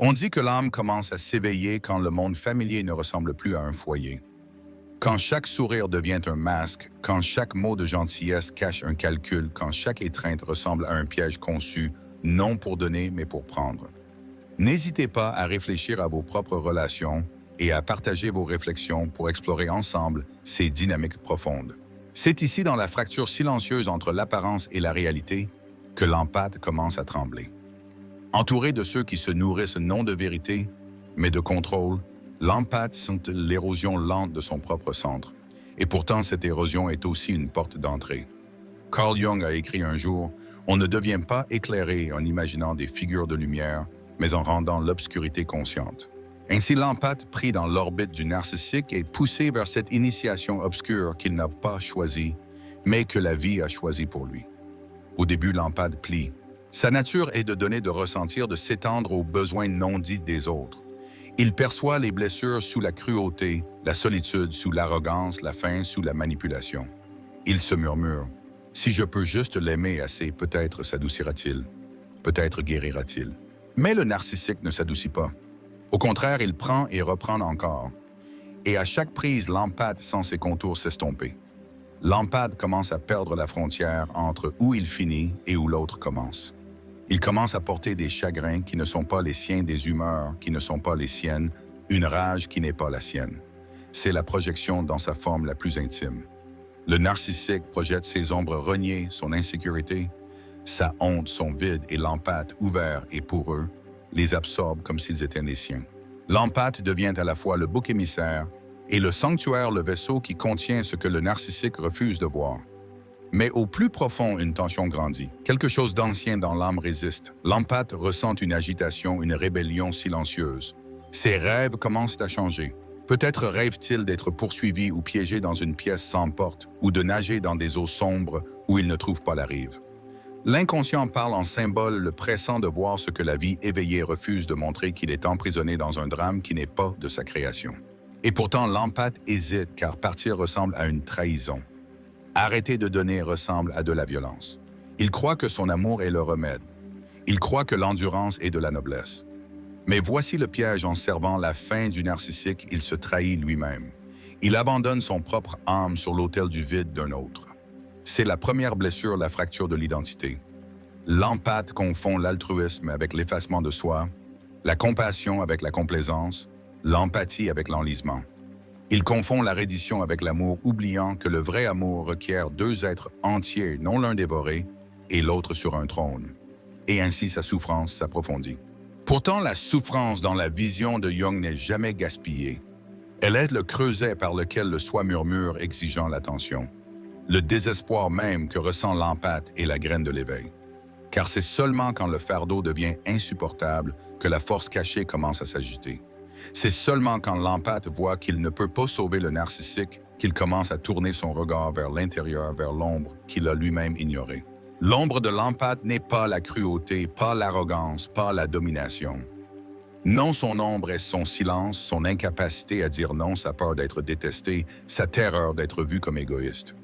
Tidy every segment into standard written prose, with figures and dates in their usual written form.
On dit que l'âme commence à s'éveiller quand le monde familier ne ressemble plus à un foyer. Quand chaque sourire devient un masque, quand chaque mot de gentillesse cache un calcul, quand chaque étreinte ressemble à un piège conçu, non pour donner, mais pour prendre. N'hésitez pas à réfléchir à vos propres relations et à partager vos réflexions pour explorer ensemble ces dynamiques profondes. C'est ici, dans la fracture silencieuse entre l'apparence et la réalité, que l'empathe commence à trembler. Entouré de ceux qui se nourrissent non de vérité, mais de contrôle, l'empathe sent l'érosion lente de son propre centre. Et pourtant, cette érosion est aussi une porte d'entrée. Carl Jung a écrit un jour, « On ne devient pas éclairé en imaginant des figures de lumière, mais en rendant l'obscurité consciente. » Ainsi, l'empathe, pris dans l'orbite du narcissique, est poussé vers cette initiation obscure qu'il n'a pas choisie, mais que la vie a choisie pour lui. Au début, l'empathe plie. Sa nature est de donner, de ressentir, de s'étendre aux besoins non dits des autres. Il perçoit les blessures sous la cruauté, la solitude sous l'arrogance, la faim sous la manipulation. Il se murmure, « Si je peux juste l'aimer assez, peut-être s'adoucira-t-il, peut-être guérira-t-il. » Mais le narcissique ne s'adoucit pas. Au contraire, il prend et reprend encore. Et à chaque prise, l'empathe sent ses contours s'estomper. L'empathe commence à perdre la frontière entre où il finit et où l'autre commence. Il commence à porter des chagrins qui ne sont pas les siens, des humeurs qui ne sont pas les siennes, une rage qui n'est pas la sienne. C'est la projection dans sa forme la plus intime. Le narcissique projette ses ombres reniées, son insécurité, sa honte, son vide, et l'empathe, ouvert et poreux, les absorbe comme s'ils étaient les siens. L'empathe devient à la fois le bouc émissaire et le sanctuaire, le vaisseau qui contient ce que le narcissique refuse de voir. Mais au plus profond, une tension grandit. Quelque chose d'ancien dans l'âme résiste. L'empathe ressent une agitation, une rébellion silencieuse. Ses rêves commencent à changer. Peut-être rêve-t-il d'être poursuivi ou piégé dans une pièce sans porte, ou de nager dans des eaux sombres où il ne trouve pas la rive. L'inconscient parle en symbole, le pressant de voir ce que la vie éveillée refuse de montrer, qu'il est emprisonné dans un drame qui n'est pas de sa création. Et pourtant, l'empathe hésite, car partir ressemble à une trahison. Arrêter de donner ressemble à de la violence. Il croit que son amour est le remède. Il croit que l'endurance est de la noblesse. Mais voici le piège: en servant la fin du narcissique, il se trahit lui-même. Il abandonne son propre âme sur l'autel du vide d'un autre. C'est la première blessure, la fracture de l'identité. L'empathe confond l'altruisme avec l'effacement de soi, la compassion avec la complaisance, l'empathie avec l'enlisement. Il confond la reddition avec l'amour, oubliant que le vrai amour requiert deux êtres entiers, non l'un dévoré et l'autre sur un trône. Et ainsi sa souffrance s'approfondit. Pourtant, la souffrance dans la vision de Jung n'est jamais gaspillée. Elle est le creuset par lequel le soi murmure, exigeant l'attention. Le désespoir même que ressent l'empathe est la graine de l'éveil. Car c'est seulement quand le fardeau devient insupportable que la force cachée commence à s'agiter. C'est seulement quand l'empathe voit qu'il ne peut pas sauver le narcissique qu'il commence à tourner son regard vers l'intérieur, vers l'ombre qu'il a lui-même ignorée. L'ombre de l'empathe n'est pas la cruauté, pas l'arrogance, pas la domination. Non, son ombre est son silence, son incapacité à dire non, sa peur d'être détesté, sa terreur d'être vu comme égoïste.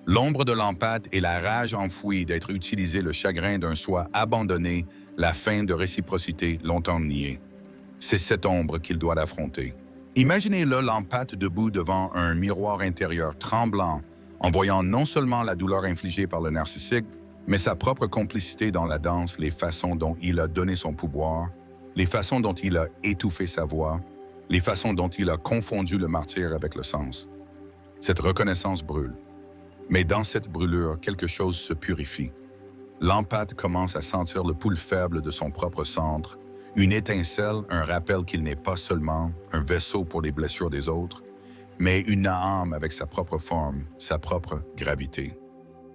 L'ombre de l'empathe est la rage enfouie d'être utilisé, le chagrin d'un soi abandonné, la faim de réciprocité longtemps niée. C'est cette ombre qu'il doit affronter. Imaginez-le, l'empathe debout devant un miroir intérieur, tremblant, en voyant non seulement la douleur infligée par le narcissique, mais sa propre complicité dans la danse, les façons dont il a donné son pouvoir, les façons dont il a étouffé sa voix, les façons dont il a confondu le martyre avec le sens. Cette reconnaissance brûle. Mais dans cette brûlure, quelque chose se purifie. L'empathe commence à sentir le pouls faible de son propre centre, une étincelle, un rappel qu'il n'est pas seulement un vaisseau pour les blessures des autres, mais une âme avec sa propre forme, sa propre gravité.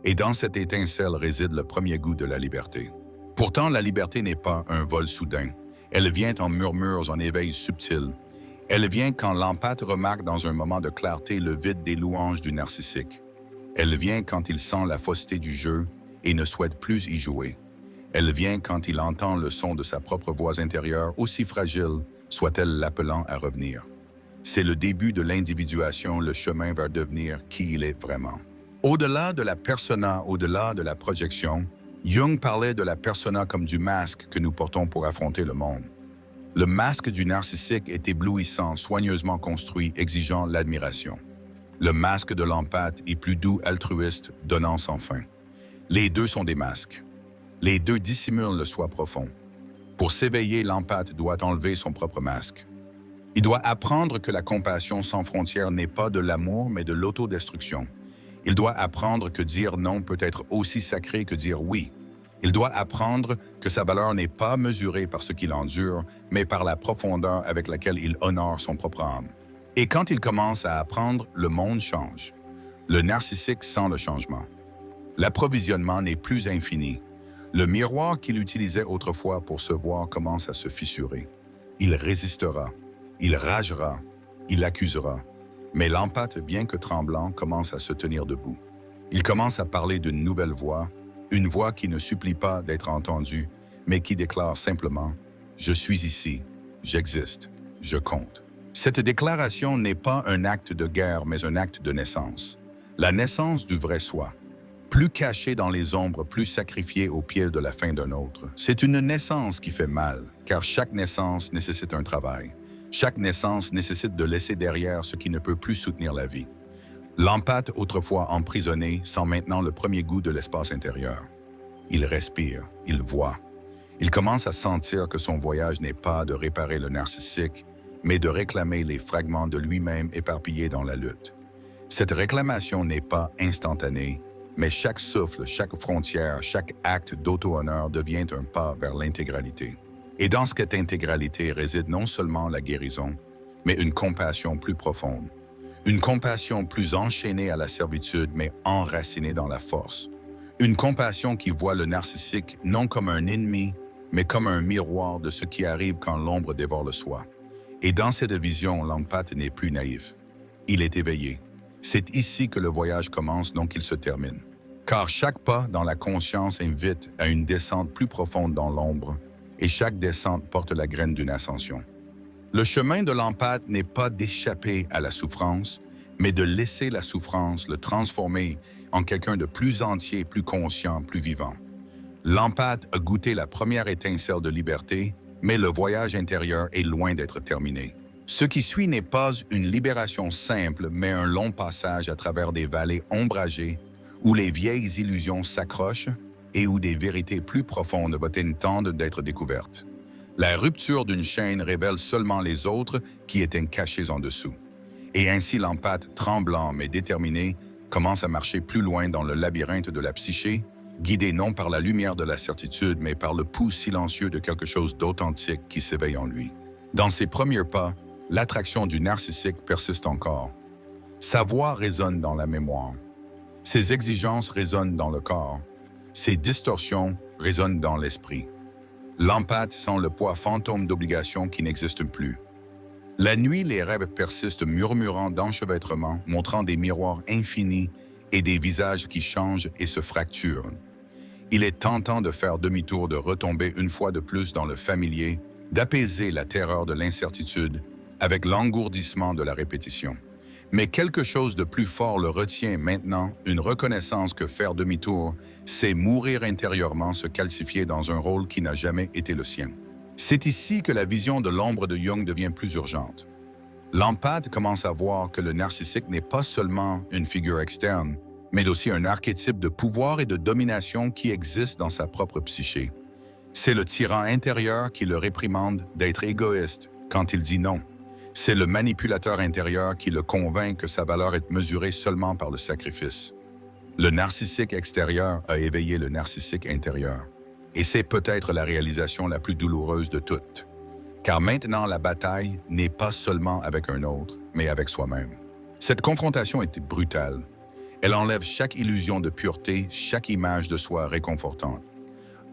Et dans cette étincelle réside le premier goût de la liberté. Pourtant, la liberté n'est pas un vol soudain. Elle vient en murmures, en éveil subtil. Elle vient quand l'empathe remarque dans un moment de clarté le vide des louanges du narcissique. Elle vient quand il sent la fausseté du jeu et ne souhaite plus y jouer. Elle vient quand il entend le son de sa propre voix intérieure, aussi fragile soit-elle l'appelant à revenir. C'est le début de l'individuation, le chemin vers devenir qui il est vraiment. Au-delà de la persona, au-delà de la projection, Jung parlait de la persona comme du masque que nous portons pour affronter le monde. Le masque du narcissique est éblouissant, soigneusement construit, exigeant l'admiration. Le masque de l'empathe est plus doux, altruiste, donnant sans fin. Les deux sont des masques. Les deux dissimulent le soi profond. Pour s'éveiller, l'empathe doit enlever son propre masque. Il doit apprendre que la compassion sans frontières n'est pas de l'amour, mais de l'autodestruction. Il doit apprendre que dire non peut être aussi sacré que dire oui. Il doit apprendre que sa valeur n'est pas mesurée par ce qu'il endure, mais par la profondeur avec laquelle il honore son propre âme. Et quand il commence à apprendre, le monde change. Le narcissique sent le changement. L'approvisionnement n'est plus infini. Le miroir qu'il utilisait autrefois pour se voir commence à se fissurer. Il résistera, il ragera, il accusera. Mais l'empathe, bien que tremblant, commence à se tenir debout. Il commence à parler d'une nouvelle voix, une voix qui ne supplie pas d'être entendue, mais qui déclare simplement « Je suis ici, j'existe, je compte ». Cette déclaration n'est pas un acte de guerre, mais un acte de naissance. La naissance du vrai soi. Plus caché dans les ombres, plus sacrifié au pied de la fin d'un autre. C'est une naissance qui fait mal, car chaque naissance nécessite un travail. Chaque naissance nécessite de laisser derrière ce qui ne peut plus soutenir la vie. L'empathe, autrefois emprisonné, sent maintenant le premier goût de l'espace intérieur. Il respire, il voit. Il commence à sentir que son voyage n'est pas de réparer le narcissique, mais de réclamer les fragments de lui-même éparpillés dans la lutte. Cette réclamation n'est pas instantanée, mais chaque souffle, chaque frontière, chaque acte d'auto-honneur devient un pas vers l'intégralité. Et dans cette intégralité réside non seulement la guérison, mais une compassion plus profonde. Une compassion plus enchaînée à la servitude, mais enracinée dans la force. Une compassion qui voit le narcissique non comme un ennemi, mais comme un miroir de ce qui arrive quand l'ombre dévore le soi. Et dans cette vision, l'empathe n'est plus naïf. Il est éveillé. C'est ici que le voyage commence, donc il se termine. Car chaque pas dans la conscience invite à une descente plus profonde dans l'ombre, et chaque descente porte la graine d'une ascension. Le chemin de l'empathe n'est pas d'échapper à la souffrance, mais de laisser la souffrance le transformer en quelqu'un de plus entier, plus conscient, plus vivant. L'empathe a goûté la première étincelle de liberté, mais le voyage intérieur est loin d'être terminé. Ce qui suit n'est pas une libération simple, mais un long passage à travers des vallées ombragées où les vieilles illusions s'accrochent et où des vérités plus profondes attendent d'être découvertes. La rupture d'une chaîne révèle seulement les autres qui étaient cachés en dessous. Et ainsi l'empathe, tremblant mais déterminé, commence à marcher plus loin dans le labyrinthe de la psyché, guidé non par la lumière de la certitude, mais par le pouls silencieux de quelque chose d'authentique qui s'éveille en lui. Dans ses premiers pas, l'attraction du narcissique persiste encore. Sa voix résonne dans la mémoire. Ses exigences résonnent dans le corps. Ses distorsions résonnent dans l'esprit. L'empathe sent le poids fantôme d'obligations qui n'existent plus. La nuit, les rêves persistent murmurant d'enchevêtrement, montrant des miroirs infinis et des visages qui changent et se fracturent. Il est tentant de faire demi-tour, de retomber une fois de plus dans le familier, d'apaiser la terreur de l'incertitude avec l'engourdissement de la répétition. Mais quelque chose de plus fort le retient maintenant, une reconnaissance que faire demi-tour, c'est mourir intérieurement, se calcifier dans un rôle qui n'a jamais été le sien. C'est ici que la vision de l'ombre de Jung devient plus urgente. L'empathe commence à voir que le narcissique n'est pas seulement une figure externe, mais aussi un archétype de pouvoir et de domination qui existe dans sa propre psyché. C'est le tyran intérieur qui le réprimande d'être égoïste quand il dit non. C'est le manipulateur intérieur qui le convainc que sa valeur est mesurée seulement par le sacrifice. Le narcissique extérieur a éveillé le narcissique intérieur. Et c'est peut-être la réalisation la plus douloureuse de toutes. Car maintenant, la bataille n'est pas seulement avec un autre, mais avec soi-même. Cette confrontation était brutale. Elle enlève chaque illusion de pureté, chaque image de soi réconfortante.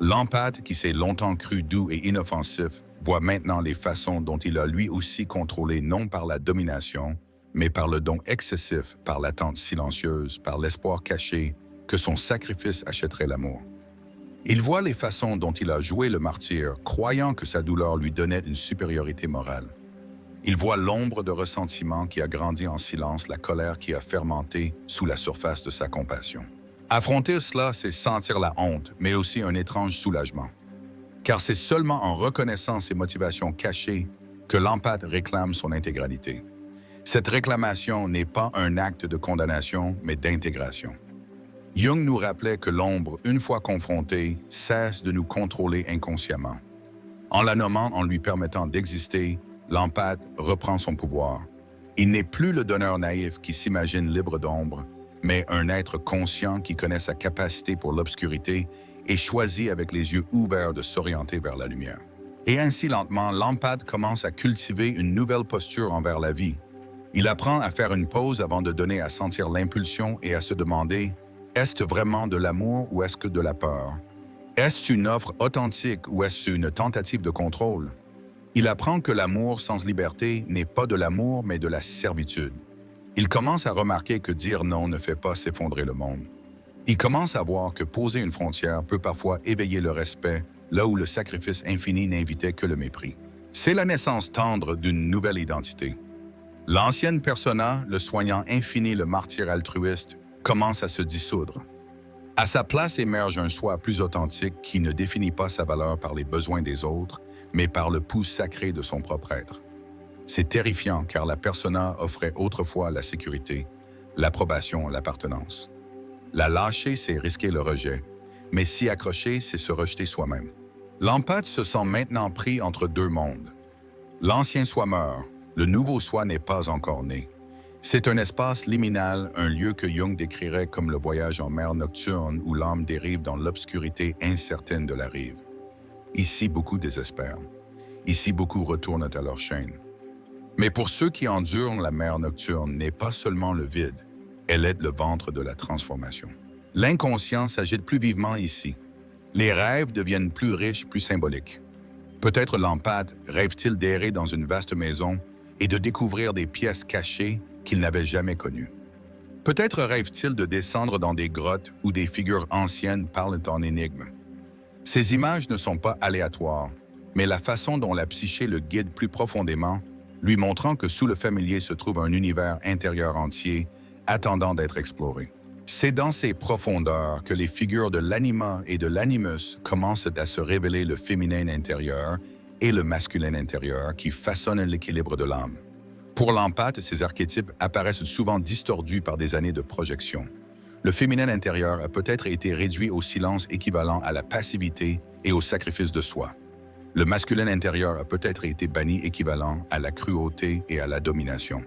L'empathe, qui s'est longtemps cru doux et inoffensif, voit maintenant les façons dont il a lui aussi contrôlé non par la domination, mais par le don excessif, par l'attente silencieuse, par l'espoir caché que son sacrifice achèterait l'amour. Il voit les façons dont il a joué le martyr, croyant que sa douleur lui donnait une supériorité morale. Il voit l'ombre de ressentiment qui a grandi en silence, la colère qui a fermenté sous la surface de sa compassion. Affronter cela, c'est sentir la honte, mais aussi un étrange soulagement. car c'est seulement en reconnaissant ses motivations cachées que l'empathe réclame son intégralité. Cette réclamation n'est pas un acte de condamnation, mais d'intégration. Jung nous rappelait que l'ombre, une fois confrontée, cesse de nous contrôler inconsciemment. En la nommant, en lui permettant d'exister, l'empathe reprend son pouvoir. Il n'est plus le donneur naïf qui s'imagine libre d'ombre, mais un être conscient qui connaît sa capacité pour l'obscurité et choisit avec les yeux ouverts de s'orienter vers la lumière. Et ainsi lentement, l'empathe commence à cultiver une nouvelle posture envers la vie. Il apprend à faire une pause avant de donner à sentir l'impulsion et à se demander « Est-ce vraiment de l'amour ou est-ce que de la peur? Est-ce une offre authentique ou est-ce une tentative de contrôle? » Il apprend que l'amour sans liberté n'est pas de l'amour mais de la servitude. Il commence à remarquer que dire non ne fait pas s'effondrer le monde. Il commence à voir que poser une frontière peut parfois éveiller le respect là où le sacrifice infini n'invitait que le mépris. C'est la naissance tendre d'une nouvelle identité. L'ancienne persona, le soignant infini, le martyr altruiste, commence à se dissoudre. À sa place émerge un soi plus authentique qui ne définit pas sa valeur par les besoins des autres, mais par le pouls sacré de son propre être. C'est terrifiant car la persona offrait autrefois la sécurité, l'approbation, l'appartenance. La lâcher, c'est risquer le rejet, mais s'y accrocher, c'est se rejeter soi-même. L'empathe se sent maintenant pris entre deux mondes. L'ancien soi meurt, le nouveau soi n'est pas encore né. C'est un espace liminal, un lieu que Jung décrirait comme le voyage en mer nocturne où l'âme dérive dans l'obscurité incertaine de la rive. Ici, beaucoup désespèrent. Ici, beaucoup retournent à leur chaîne. Mais pour ceux qui endurent, la mer nocturne n'est pas seulement le vide, elle est le ventre de la transformation. L'inconscient s'agite plus vivement ici. Les rêves deviennent plus riches, plus symboliques. Peut-être l'empathe rêve-t-il d'errer dans une vaste maison et de découvrir des pièces cachées qu'il n'avait jamais connues. Peut-être rêve-t-il de descendre dans des grottes où des figures anciennes parlent en énigmes. Ces images ne sont pas aléatoires, mais la façon dont la psyché le guide plus profondément, lui montrant que sous le familier se trouve un univers intérieur entier, attendant d'être exploré. C'est dans ces profondeurs que les figures de l'anima et de l'animus commencent à se révéler le féminin intérieur et le masculin intérieur qui façonnent l'équilibre de l'âme. Pour l'empathe, ces archétypes apparaissent souvent distordus par des années de projection. Le féminin intérieur a peut-être été réduit au silence équivalent à la passivité et au sacrifice de soi. Le masculin intérieur a peut-être été banni équivalent à la cruauté et à la domination.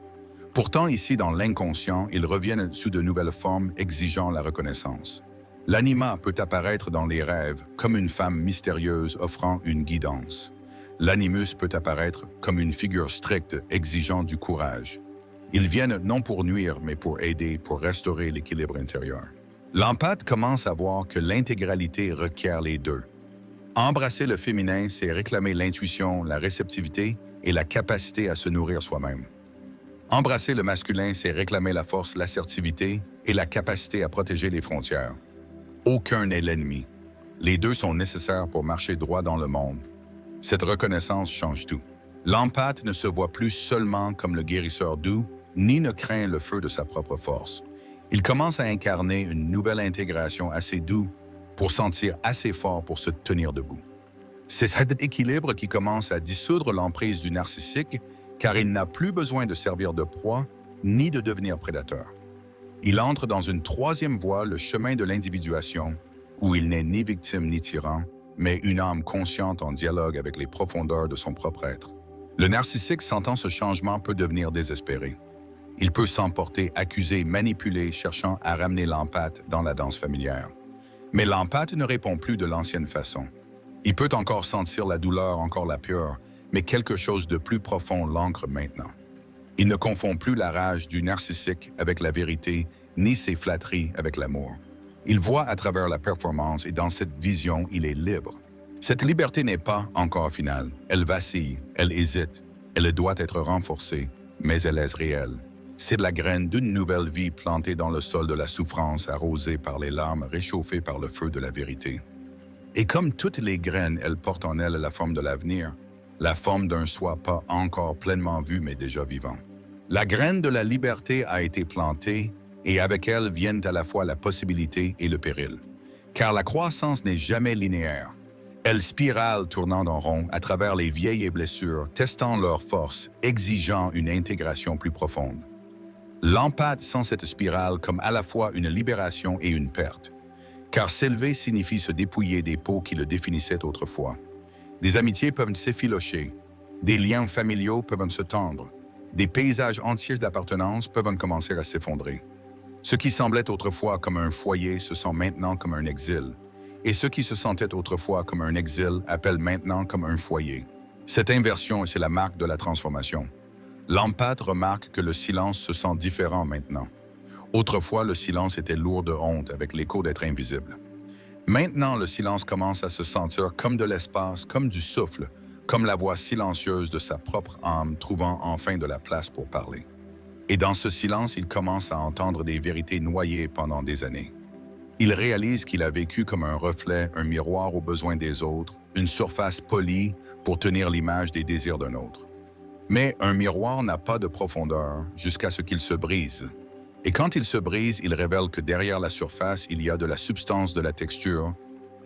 Pourtant, ici, dans l'inconscient, ils reviennent sous de nouvelles formes exigeant la reconnaissance. L'anima peut apparaître dans les rêves comme une femme mystérieuse offrant une guidance. L'animus peut apparaître comme une figure stricte exigeant du courage. Ils viennent non pour nuire, mais pour aider, pour restaurer l'équilibre intérieur. L'empathe commence à voir que l'intégralité requiert les deux. Embrasser le féminin, c'est réclamer l'intuition, la réceptivité et la capacité à se nourrir soi-même. Embrasser le masculin, c'est réclamer la force, l'assertivité et la capacité à protéger les frontières. Aucun n'est l'ennemi. Les deux sont nécessaires pour marcher droit dans le monde. Cette reconnaissance change tout. L'empathe ne se voit plus seulement comme le guérisseur doux, ni ne craint le feu de sa propre force. Il commence à incarner une nouvelle intégration assez douce pour sentir assez fort pour se tenir debout. C'est cet équilibre qui commence à dissoudre l'emprise du narcissique, car il n'a plus besoin de servir de proie ni de devenir prédateur. Il entre dans une troisième voie, le chemin de l'individuation, où il n'est ni victime ni tyran, mais une âme consciente en dialogue avec les profondeurs de son propre être. Le narcissique, sentant ce changement, peut devenir désespéré. Il peut s'emporter, accusé, manipulé, cherchant à ramener l'empathe dans la danse familière. Mais l'empathe ne répond plus de l'ancienne façon. Il peut encore sentir la douleur, encore la peur, mais quelque chose de plus profond l'ancre maintenant. Il ne confond plus la rage du narcissique avec la vérité, ni ses flatteries avec l'amour. Il voit à travers la performance et dans cette vision, il est libre. Cette liberté n'est pas encore finale. Elle vacille, elle hésite, elle doit être renforcée, mais elle est réelle. C'est la graine d'une nouvelle vie plantée dans le sol de la souffrance, arrosée par les larmes, réchauffée par le feu de la vérité. Et comme toutes les graines, elle porte en elle la forme de l'avenir, la forme d'un soi pas encore pleinement vu mais déjà vivant. La graine de la liberté a été plantée et avec elle viennent à la fois la possibilité et le péril. Car la croissance n'est jamais linéaire. Elles spiralent tournant en rond à travers les vieilles blessures, testant leur force, exigeant une intégration plus profonde. L'empathie sent cette spirale comme à la fois une libération et une perte. Car s'élever signifie se dépouiller des peaux qui le définissaient autrefois. Des amitiés peuvent s'effilocher, des liens familiaux peuvent se tendre, des paysages entiers d'appartenance peuvent commencer à s'effondrer. Ce qui semblait autrefois comme un foyer se sent maintenant comme un exil, et ce qui se sentait autrefois comme un exil appelle maintenant comme un foyer. Cette inversion, c'est la marque de la transformation. L'empathe remarque que le silence se sent différent maintenant. Autrefois, le silence était lourd de honte avec l'écho d'être invisible. Maintenant, le silence commence à se sentir comme de l'espace, comme du souffle, comme la voix silencieuse de sa propre âme trouvant enfin de la place pour parler. Et dans ce silence, il commence à entendre des vérités noyées pendant des années. Il réalise qu'il a vécu comme un reflet, un miroir aux besoins des autres, une surface polie pour tenir l'image des désirs d'un autre. Mais un miroir n'a pas de profondeur jusqu'à ce qu'il se brise. Et quand il se brise, il révèle que derrière la surface, il y a de la substance, de la texture,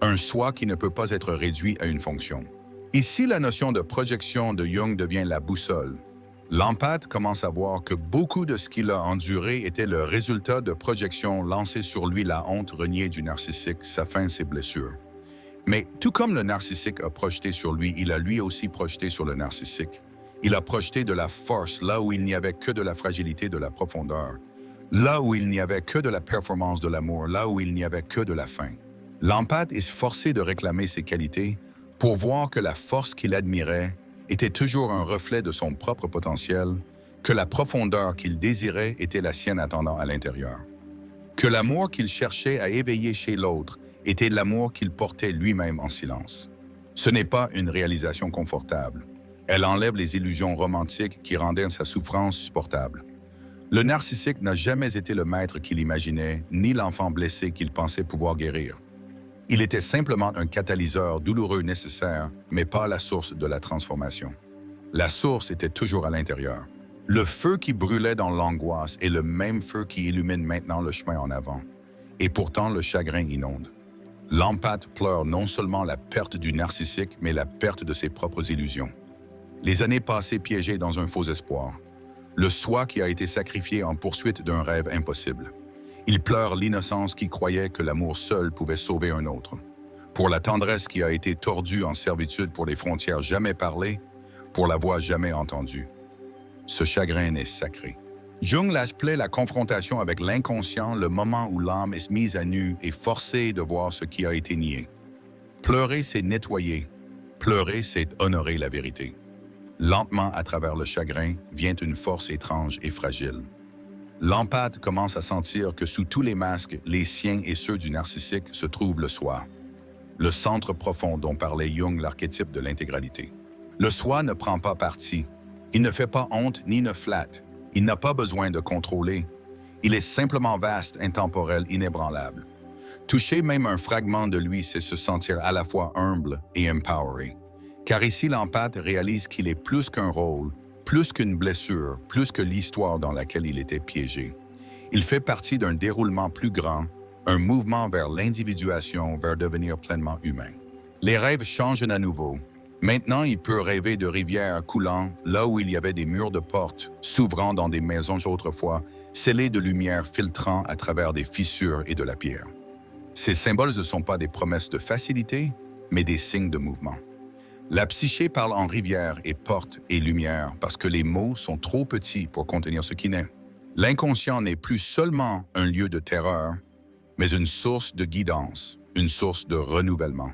un soi qui ne peut pas être réduit à une fonction. Ici, la notion de projection de Jung devient la boussole. L'empathe commence à voir que beaucoup de ce qu'il a enduré était le résultat de projections lancées sur lui la honte reniée du narcissique, sa faim, ses blessures. Mais tout comme le narcissique a projeté sur lui, il a lui aussi projeté sur le narcissique. Il a projeté de la force là où il n'y avait que de la fragilité, de la profondeur. Là où il n'y avait que de la performance de l'amour, là où il n'y avait que de la faim. L'empathe est forcé de réclamer ses qualités pour voir que la force qu'il admirait était toujours un reflet de son propre potentiel, que la profondeur qu'il désirait était la sienne attendant à l'intérieur. Que l'amour qu'il cherchait à éveiller chez l'autre était l'amour qu'il portait lui-même en silence. Ce n'est pas une réalisation confortable. Elle enlève les illusions romantiques qui rendaient sa souffrance supportable. Le narcissique n'a jamais été le maître qu'il imaginait, ni l'enfant blessé qu'il pensait pouvoir guérir. Il était simplement un catalyseur douloureux nécessaire, mais pas la source de la transformation. La source était toujours à l'intérieur. Le feu qui brûlait dans l'angoisse est le même feu qui illumine maintenant le chemin en avant. Et pourtant, le chagrin inonde. L'empathe pleure non seulement la perte du narcissique, mais la perte de ses propres illusions. Les années passées piégées dans un faux espoir. Le soi qui a été sacrifié en poursuite d'un rêve impossible. Il pleure l'innocence qui croyait que l'amour seul pouvait sauver un autre. Pour la tendresse qui a été tordue en servitude pour les frontières jamais parlées, pour la voix jamais entendue. Ce chagrin est sacré. Jung l'appelait la confrontation avec l'inconscient, le moment où l'âme est mise à nu et forcée de voir ce qui a été nié. Pleurer, c'est nettoyer. Pleurer, c'est honorer la vérité. Lentement, à travers le chagrin, vient une force étrange et fragile. L'empathe commence à sentir que sous tous les masques, les siens et ceux du narcissique, se trouve le soi. Le centre profond dont parlait Jung, l'archétype de l'intégralité. Le soi ne prend pas parti. Il ne fait pas honte ni ne flatte. Il n'a pas besoin de contrôler. Il est simplement vaste, intemporel, inébranlable. Toucher même un fragment de lui, c'est se sentir à la fois humble et empoweré. Car ici, l'empathe réalise qu'il est plus qu'un rôle, plus qu'une blessure, plus que l'histoire dans laquelle il était piégé. Il fait partie d'un déroulement plus grand, un mouvement vers l'individuation, vers devenir pleinement humain. Les rêves changent à nouveau. Maintenant, il peut rêver de rivières coulant là où il y avait des murs de portes, s'ouvrant dans des maisons autrefois, scellées de lumière filtrant à travers des fissures et de la pierre. Ces symboles ne sont pas des promesses de facilité, mais des signes de mouvement. La psyché parle en rivière et porte et lumière parce que les mots sont trop petits pour contenir ce qui naît. L'inconscient n'est plus seulement un lieu de terreur, mais une source de guidance, une source de renouvellement.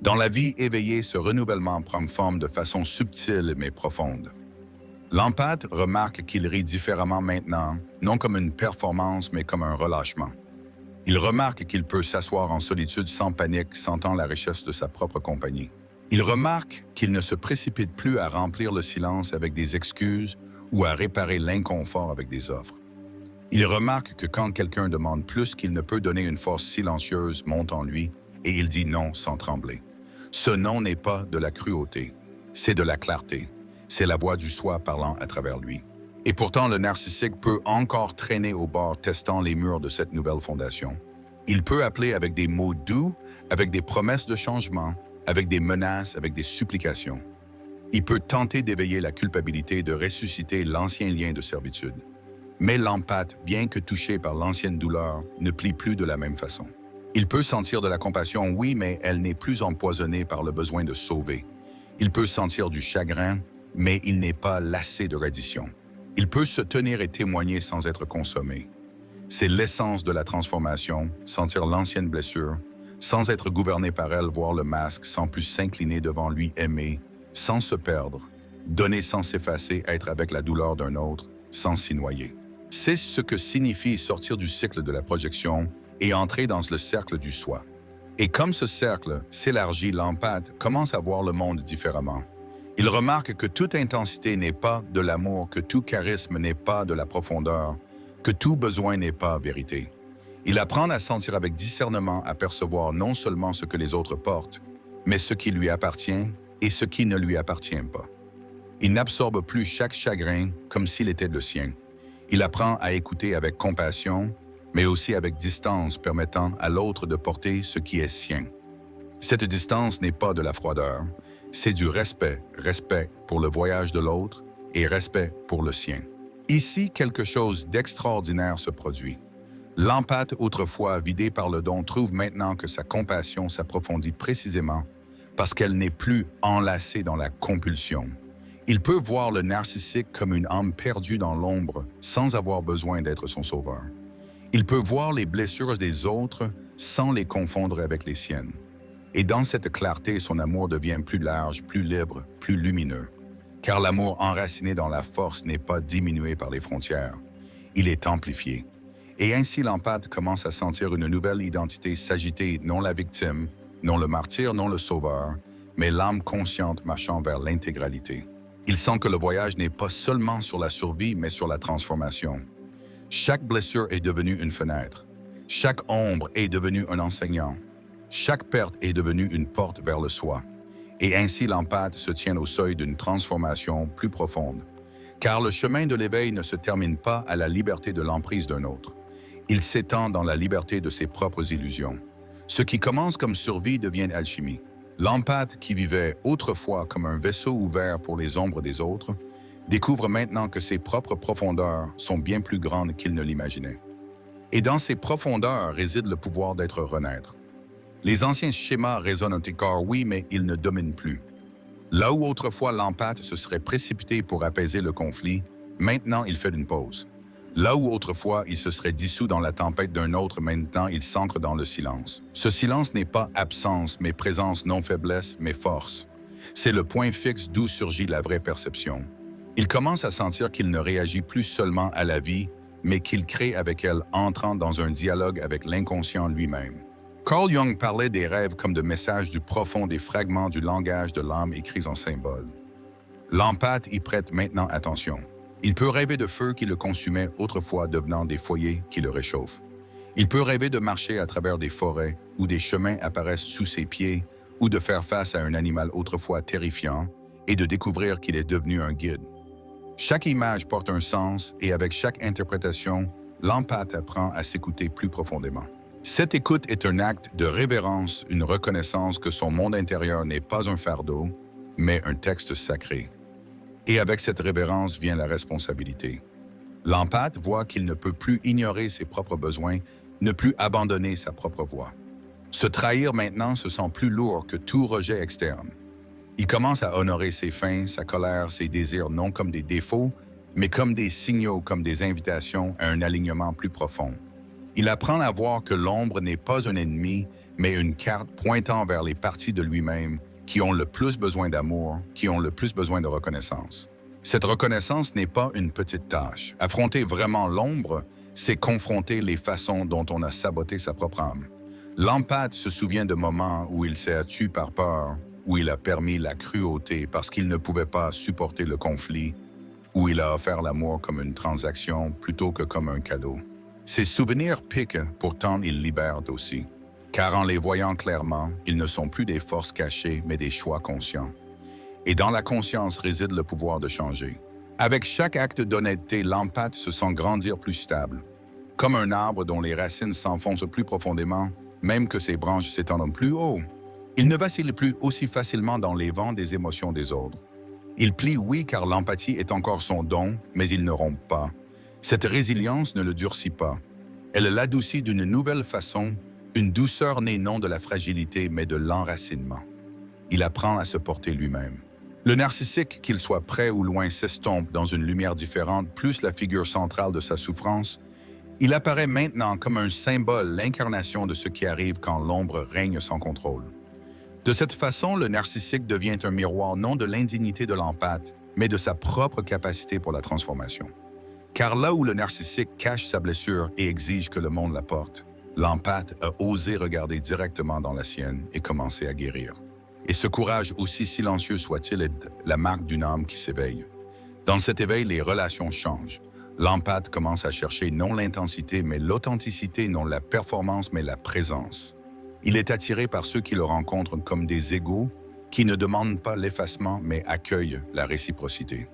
Dans la vie éveillée, ce renouvellement prend forme de façon subtile mais profonde. L'empathe remarque qu'il rit différemment maintenant, non comme une performance mais comme un relâchement. Il remarque qu'il peut s'asseoir en solitude sans panique, sentant la richesse de sa propre compagnie. Il remarque qu'il ne se précipite plus à remplir le silence avec des excuses ou à réparer l'inconfort avec des offres. Il remarque que quand quelqu'un demande plus qu'il ne peut donner, une force silencieuse monte en lui et il dit non sans trembler. Ce non n'est pas de la cruauté, c'est de la clarté. C'est la voix du soi parlant à travers lui. Et pourtant, le narcissique peut encore traîner au bord, testant les murs de cette nouvelle fondation. Il peut appeler avec des mots doux, avec des promesses de changement, avec des menaces, avec des supplications. Il peut tenter d'éveiller la culpabilité, de ressusciter l'ancien lien de servitude. Mais l'empathe, bien que touché par l'ancienne douleur, ne plie plus de la même façon. Il peut sentir de la compassion, oui, mais elle n'est plus empoisonnée par le besoin de sauver. Il peut sentir du chagrin, mais il n'est pas lassé de reddition. Il peut se tenir et témoigner sans être consommé. C'est l'essence de la transformation, sentir l'ancienne blessure, sans être gouverné par elle, voir le masque, sans plus s'incliner devant lui, aimer, sans se perdre, donner sans s'effacer, être avec la douleur d'un autre, sans s'y noyer. C'est ce que signifie sortir du cycle de la projection et entrer dans le cercle du soi. Et comme ce cercle s'élargit, l'empathe commence à voir le monde différemment. Il remarque que toute intensité n'est pas de l'amour, que tout charisme n'est pas de la profondeur, que tout besoin n'est pas vérité. Il apprend à sentir avec discernement, à percevoir non seulement ce que les autres portent, mais ce qui lui appartient et ce qui ne lui appartient pas. Il n'absorbe plus chaque chagrin comme s'il était le sien. Il apprend à écouter avec compassion, mais aussi avec distance, permettant à l'autre de porter ce qui est sien. Cette distance n'est pas de la froideur, c'est du respect, respect pour le voyage de l'autre et respect pour le sien. Ici, quelque chose d'extraordinaire se produit. L'empathe, autrefois vidé par le don, trouve maintenant que sa compassion s'approfondit précisément parce qu'elle n'est plus enlacée dans la compulsion. Il peut voir le narcissique comme une âme perdue dans l'ombre sans avoir besoin d'être son sauveur. Il peut voir les blessures des autres sans les confondre avec les siennes. Et dans cette clarté, son amour devient plus large, plus libre, plus lumineux. Car l'amour enraciné dans la force n'est pas diminué par les frontières. Il est amplifié. Et ainsi l'empathe commence à sentir une nouvelle identité s'agiter, non la victime, non le martyr, non le sauveur, mais l'âme consciente marchant vers l'intégralité. Il sent que le voyage n'est pas seulement sur la survie, mais sur la transformation. Chaque blessure est devenue une fenêtre. Chaque ombre est devenue un enseignant. Chaque perte est devenue une porte vers le soi. Et ainsi l'empathe se tient au seuil d'une transformation plus profonde. Car le chemin de l'éveil ne se termine pas à la liberté de l'emprise d'un autre. Il s'étend dans la liberté de ses propres illusions. Ce qui commence comme survie devient alchimie. L'empathe, qui vivait autrefois comme un vaisseau ouvert pour les ombres des autres, découvre maintenant que ses propres profondeurs sont bien plus grandes qu'il ne l'imaginait. Et dans ces profondeurs réside le pouvoir d'être renaître. Les anciens schémas résonnent en tes corps, oui, mais ils ne dominent plus. Là où autrefois l'empathe se serait précipité pour apaiser le conflit, maintenant il fait une pause. Là où autrefois il se serait dissous dans la tempête d'un autre, maintenant il s'ancre dans le silence. Ce silence n'est pas absence, mais présence, non faiblesse, mais force. C'est le point fixe d'où surgit la vraie perception. Il commence à sentir qu'il ne réagit plus seulement à la vie, mais qu'il crée avec elle, entrant dans un dialogue avec l'inconscient lui-même. Carl Jung parlait des rêves comme de messages du profond, des fragments du langage de l'âme écrits en symboles. L'empathe y prête maintenant attention. Il peut rêver de feu qui le consumait autrefois, devenant des foyers qui le réchauffent. Il peut rêver de marcher à travers des forêts où des chemins apparaissent sous ses pieds, ou de faire face à un animal autrefois terrifiant et de découvrir qu'il est devenu un guide. Chaque image porte un sens et avec chaque interprétation, l'empathe apprend à s'écouter plus profondément. Cette écoute est un acte de révérence, une reconnaissance que son monde intérieur n'est pas un fardeau, mais un texte sacré. Et avec cette révérence vient la responsabilité. L'empathe voit qu'il ne peut plus ignorer ses propres besoins, ne plus abandonner sa propre voix. Se trahir maintenant se sent plus lourd que tout rejet externe. Il commence à honorer ses faim, sa colère, ses désirs, non comme des défauts, mais comme des signaux, comme des invitations à un alignement plus profond. Il apprend à voir que l'ombre n'est pas un ennemi, mais une carte pointant vers les parties de lui-même qui ont le plus besoin d'amour, qui ont le plus besoin de reconnaissance. Cette reconnaissance n'est pas une petite tâche. Affronter vraiment l'ombre, c'est confronter les façons dont on a saboté sa propre âme. L'empathe se souvient de moments où il s'est abattu par peur, où il a permis la cruauté parce qu'il ne pouvait pas supporter le conflit, où il a offert l'amour comme une transaction plutôt que comme un cadeau. Ces souvenirs piquent, pourtant ils libèrent aussi. Car en les voyant clairement, ils ne sont plus des forces cachées, mais des choix conscients. Et dans la conscience réside le pouvoir de changer. Avec chaque acte d'honnêteté, l'empathe se sent grandir plus stable. Comme un arbre dont les racines s'enfoncent plus profondément, même que ses branches s'étendent plus haut. Il ne vacille plus aussi facilement dans les vents des émotions des autres. Il plie, oui, car l'empathie est encore son don, mais il ne rompt pas. Cette résilience ne le durcit pas. Elle l'adoucit d'une nouvelle façon, une douceur née non de la fragilité, mais de l'enracinement. Il apprend à se porter lui-même. Le narcissique, qu'il soit près ou loin, s'estompe dans une lumière différente, plus la figure centrale de sa souffrance. Il apparaît maintenant comme un symbole, l'incarnation de ce qui arrive quand l'ombre règne sans contrôle. De cette façon, le narcissique devient un miroir non de l'indignité de l'empathe, mais de sa propre capacité pour la transformation. Car là où le narcissique cache sa blessure et exige que le monde la porte, l'empathe a osé regarder directement dans la sienne et commencer à guérir. Et ce courage, aussi silencieux soit-il, est la marque d'une âme qui s'éveille. Dans cet éveil, les relations changent. L'empathe commence à chercher non l'intensité, mais l'authenticité, non la performance, mais la présence. Il est attiré par ceux qui le rencontrent comme des égaux, qui ne demandent pas l'effacement, mais accueillent la réciprocité.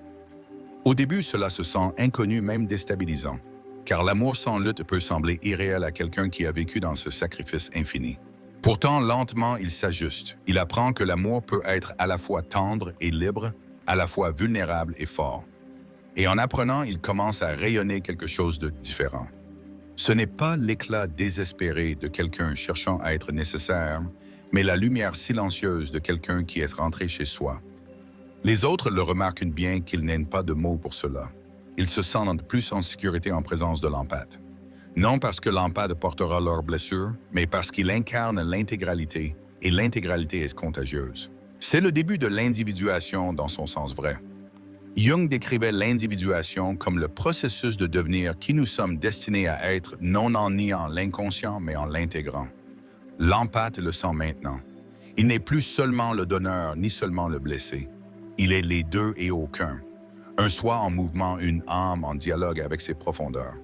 Au début, cela se sent inconnu, même déstabilisant, car l'amour sans lutte peut sembler irréel à quelqu'un qui a vécu dans ce sacrifice infini. Pourtant, lentement, il s'ajuste. Il apprend que l'amour peut être à la fois tendre et libre, à la fois vulnérable et fort. Et en apprenant, il commence à rayonner quelque chose de différent. Ce n'est pas l'éclat désespéré de quelqu'un cherchant à être nécessaire, mais la lumière silencieuse de quelqu'un qui est rentré chez soi. Les autres le remarquent bien qu'il n'aient pas de mots pour cela. Ils se sentent plus en sécurité en présence de l'empathe. Non parce que l'empathe portera leurs blessures, mais parce qu'il incarne l'intégralité, et l'intégralité est contagieuse. C'est le début de l'individuation dans son sens vrai. Jung décrivait l'individuation comme le processus de devenir qui nous sommes destinés à être, non en niant l'inconscient, mais en l'intégrant. L'empathe le sent maintenant. Il n'est plus seulement le donneur, ni seulement le blessé. Il est les deux et aucun. Un soi en mouvement, une âme en dialogue avec ses profondeurs.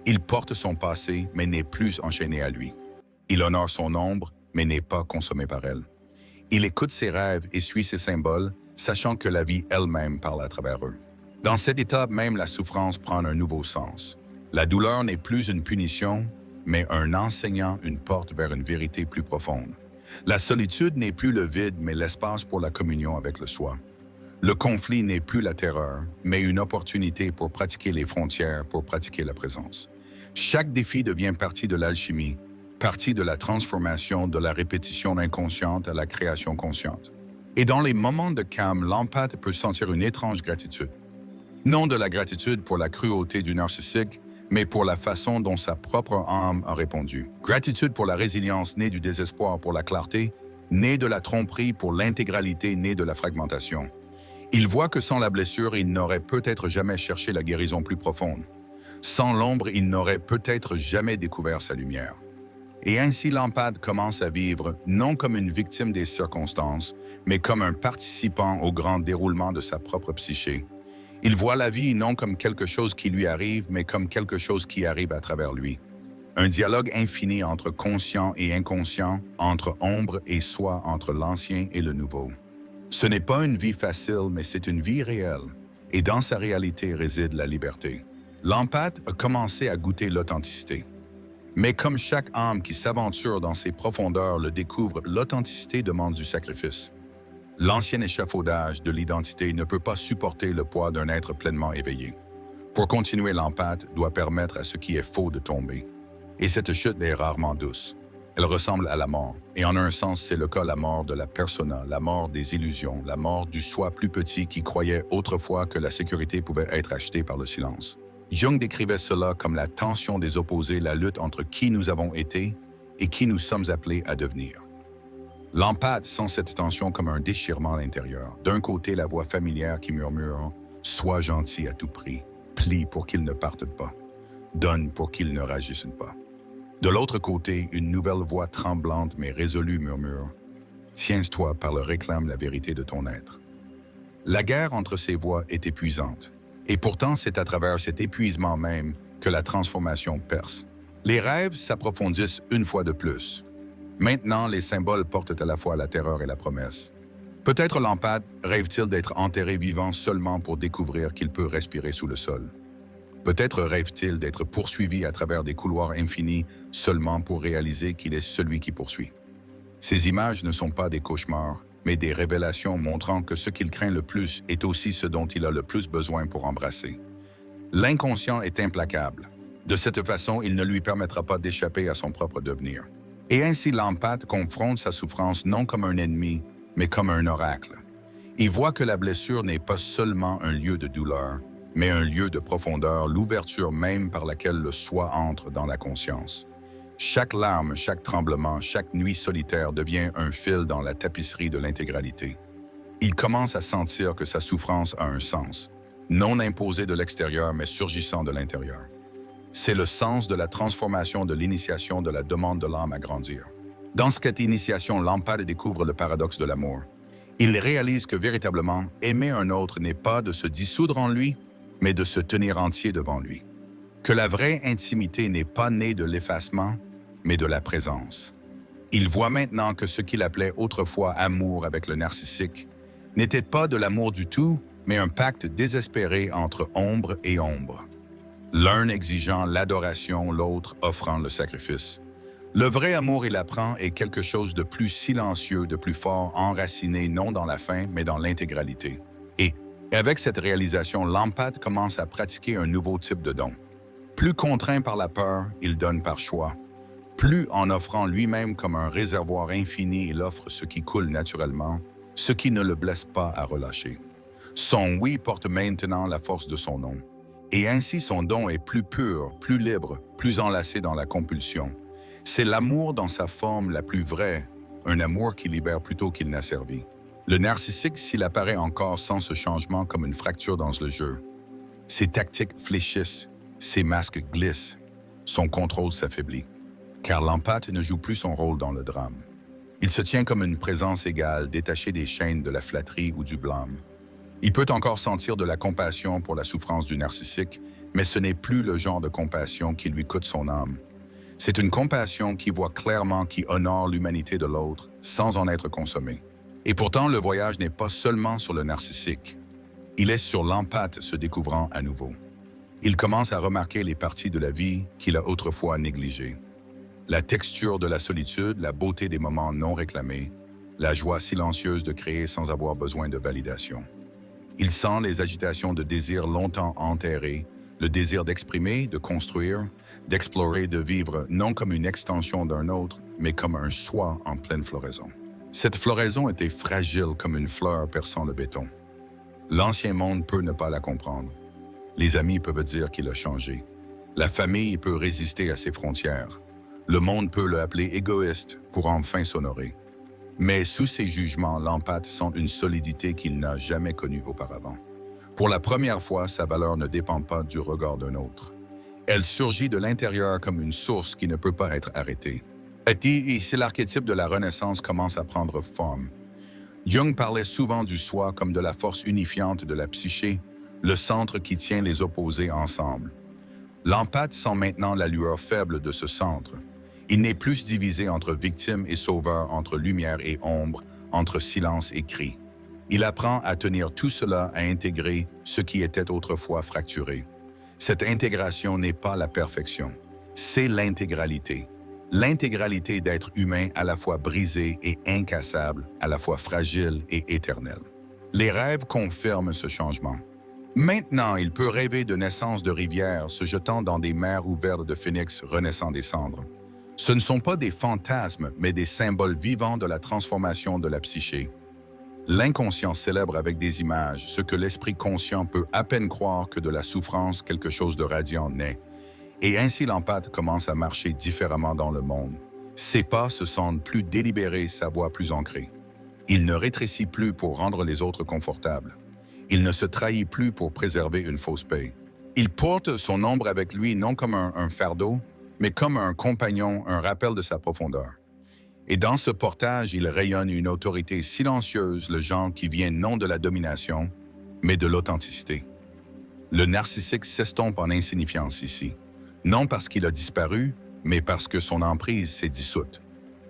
Il porte son passé, mais n'est plus enchaîné à lui. Il honore son ombre, mais n'est pas consommé par elle. Il écoute ses rêves et suit ses symboles, sachant que la vie elle-même parle à travers eux. Dans cette étape même, la souffrance prend un nouveau sens. La douleur n'est plus une punition, mais un enseignant, une porte vers une vérité plus profonde. La solitude n'est plus le vide, mais l'espace pour la communion avec le soi. Le conflit n'est plus la terreur, mais une opportunité pour pratiquer les frontières, pour pratiquer la présence. Chaque défi devient partie de l'alchimie, partie de la transformation de la répétition inconsciente à la création consciente. Et dans les moments de calme, l'empathe peut sentir une étrange gratitude. Non de la gratitude pour la cruauté du narcissique, mais pour la façon dont sa propre âme a répondu. Gratitude pour la résilience née du désespoir pour la clarté, née de la tromperie pour l'intégralité, née de la fragmentation. Il voit que sans la blessure, il n'aurait peut-être jamais cherché la guérison plus profonde. Sans l'ombre, il n'aurait peut-être jamais découvert sa lumière. Et ainsi l'empathe commence à vivre non comme une victime des circonstances, mais comme un participant au grand déroulement de sa propre psyché. Il voit la vie non comme quelque chose qui lui arrive, mais comme quelque chose qui arrive à travers lui. Un dialogue infini entre conscient et inconscient, entre ombre et soi, entre l'ancien et le nouveau. Ce n'est pas une vie facile, mais c'est une vie réelle. Et dans sa réalité réside la liberté. L'empathe a commencé à goûter l'authenticité. Mais comme chaque âme qui s'aventure dans ses profondeurs le découvre, l'authenticité demande du sacrifice. L'ancien échafaudage de l'identité ne peut pas supporter le poids d'un être pleinement éveillé. Pour continuer, l'empathe doit permettre à ce qui est faux de tomber. Et cette chute est rarement douce. Elle ressemble à la mort. Et en un sens, c'est le cas la mort de la persona, la mort des illusions, la mort du soi plus petit qui croyait autrefois que la sécurité pouvait être achetée par le silence. Jung décrivait cela comme la tension des opposés, la lutte entre qui nous avons été et qui nous sommes appelés à devenir. L'empathe sent cette tension comme un déchirement à l'intérieur. D'un côté, la voix familière qui murmure « Sois gentil à tout prix, plie pour qu'ils ne partent pas, donne pour qu'ils ne réagissent pas ». De l'autre côté, une nouvelle voix tremblante mais résolue murmure « Tiens-toi par le réclame la vérité de ton être ». La guerre entre ces voix est épuisante. Et pourtant, c'est à travers cet épuisement même que la transformation perce. Les rêves s'approfondissent une fois de plus. Maintenant, les symboles portent à la fois la terreur et la promesse. Peut-être l'empathe rêve-t-il d'être enterré vivant seulement pour découvrir qu'il peut respirer sous le sol. Peut-être rêve-t-il d'être poursuivi à travers des couloirs infinis seulement pour réaliser qu'il est celui qui poursuit. Ces images ne sont pas des cauchemars, mais des révélations montrant que ce qu'il craint le plus est aussi ce dont il a le plus besoin pour embrasser. L'inconscient est implacable. De cette façon, il ne lui permettra pas d'échapper à son propre devenir. Et ainsi l'empathe confronte sa souffrance non comme un ennemi, mais comme un oracle. Il voit que la blessure n'est pas seulement un lieu de douleur, mais un lieu de profondeur, l'ouverture même par laquelle le soi entre dans la conscience. Chaque larme, chaque tremblement, chaque nuit solitaire devient un fil dans la tapisserie de l'intégralité. Il commence à sentir que sa souffrance a un sens, non imposé de l'extérieur, mais surgissant de l'intérieur. C'est le sens de la transformation de l'initiation de la demande de l'âme à grandir. Dans cette initiation, l'empathe découvre le paradoxe de l'amour. Il réalise que véritablement, aimer un autre n'est pas de se dissoudre en lui, mais de se tenir entier devant lui. Que la vraie intimité n'est pas née de l'effacement, mais de la présence. Il voit maintenant que ce qu'il appelait autrefois amour avec le narcissique n'était pas de l'amour du tout, mais un pacte désespéré entre ombre et ombre. L'un exigeant l'adoration, l'autre offrant le sacrifice. Le vrai amour, il apprend, est quelque chose de plus silencieux, de plus fort, enraciné non dans la fin, mais dans l'intégralité. Et, avec cette réalisation, l'empathe commence à pratiquer un nouveau type de don. Plus contraint par la peur, il donne par choix. Plus en offrant lui-même comme un réservoir infini, il offre ce qui coule naturellement, ce qui ne le blesse pas à relâcher. Son oui porte maintenant la force de son non. Et ainsi son don est plus pur, plus libre, plus enlacé dans la compulsion. C'est l'amour dans sa forme la plus vraie, un amour qui libère plutôt qu'il n'a servi. Le narcissique, s'il apparaît encore sans ce changement comme une fracture dans le jeu, ses tactiques fléchissent, ses masques glissent, son contrôle s'affaiblit. Car l'empathe ne joue plus son rôle dans le drame. Il se tient comme une présence égale, détachée des chaînes de la flatterie ou du blâme. Il peut encore sentir de la compassion pour la souffrance du narcissique, mais ce n'est plus le genre de compassion qui lui coûte son âme. C'est une compassion qui voit clairement, qui honore l'humanité de l'autre, sans en être consommée. Et pourtant, le voyage n'est pas seulement sur le narcissique. Il est sur l'empathe se découvrant à nouveau. Il commence à remarquer les parties de la vie qu'il a autrefois négligées. La texture de la solitude, la beauté des moments non réclamés, la joie silencieuse de créer sans avoir besoin de validation. Il sent les agitations de désir longtemps enterrées, le désir d'exprimer, de construire, d'explorer, de vivre, non comme une extension d'un autre, mais comme un soi en pleine floraison. Cette floraison était fragile comme une fleur perçant le béton. L'ancien monde peut ne pas la comprendre. Les amis peuvent dire qu'il a changé. La famille peut résister à ses frontières. Le monde peut l'appeler égoïste pour enfin s'honorer. Mais sous ses jugements, l'empathe sent une solidité qu'il n'a jamais connue auparavant. Pour la première fois, sa valeur ne dépend pas du regard d'un autre. Elle surgit de l'intérieur comme une source qui ne peut pas être arrêtée. Et si l'archétype de la Renaissance commence à prendre forme, Jung parlait souvent du soi comme de la force unifiante de la psyché, le centre qui tient les opposés ensemble. L'empathe sent maintenant la lueur faible de ce centre. Il n'est plus divisé entre victime et sauveur, entre lumière et ombre, entre silence et cri. Il apprend à tenir tout cela, à intégrer ce qui était autrefois fracturé. Cette intégration n'est pas la perfection, c'est l'intégralité. L'intégralité d'être humain à la fois brisé et incassable, à la fois fragile et éternel. Les rêves confirment ce changement. Maintenant, il peut rêver de naissance de rivières se jetant dans des mers ouvertes de phénix renaissant des cendres. Ce ne sont pas des fantasmes, mais des symboles vivants de la transformation de la psyché. L'inconscient célèbre avec des images ce que l'esprit conscient peut à peine croire que de la souffrance quelque chose de radiant naît. Et ainsi l'empathe commence à marcher différemment dans le monde. Ses pas se sentent plus délibérés, sa voix plus ancrée. Il ne rétrécit plus pour rendre les autres confortables. Il ne se trahit plus pour préserver une fausse paix. Il porte son ombre avec lui non comme un fardeau, mais comme un compagnon, un rappel de sa profondeur. Et dans ce portage, il rayonne une autorité silencieuse, le genre qui vient non de la domination, mais de l'authenticité. Le narcissique s'estompe en insignifiance ici, non parce qu'il a disparu, mais parce que son emprise s'est dissoute.